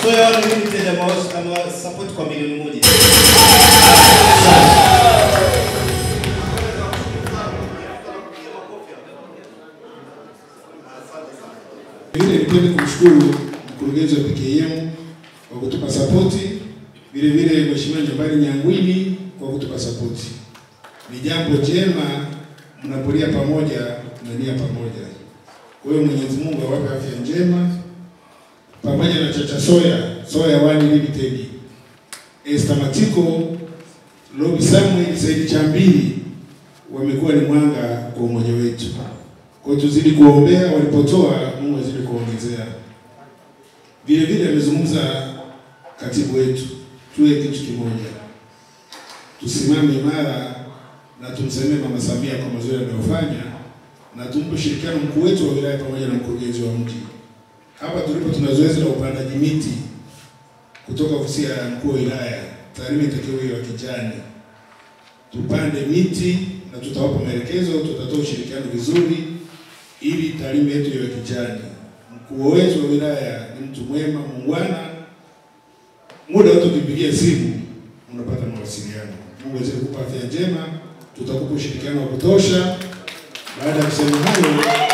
Soya One Limited ama support kwa milioni 1. Nipende kumshukuru mkurugenzi wa PKM kwa kutupa sapoti, vile Mheshimiwa Jabari Nyangwini kwa kutupa sapoti. Ni jambo jema mnapolia pamoja na nia pamoja. Kwa hiyo Mwenyezi Mungu awape afya njema pamoja na Chacha Soya One Limited. Esther Matiko, Lobby Samuel, Said Chambili wamekuwa ni mwanga kwa umoja wetu. Kwa hiyo tuzidi kuombea, walipotoa Mungu azidi kuongezea. Vile amezungumza katibu wetu, tuwe kitu kimoja. Tusimame imara na tumsemee Mama Samia kwa mazuri anayofanya na tumpe ushirikiano mkuu wetu wa wilaya pamoja na mkurugenzi wa mji. Hapa tulipo tuna zoezi la upandaji miti kutoka ofisi ya mkuu wa wilaya. Tarime itakiwa hiyo kijani. Tupande miti na tutawapa maelekezo, tutatoa ushirikiano vizuri ili Tarime yetu iwe kijani. Mkuu wetu wa wilaya ni mtu mwema, muungwana. Muda wote ukipigia simu unapata mawasiliano. Mungu azidi kukupa afya njema, tutakupa ushirikiano wa kutosha. Baada ya kusema hayo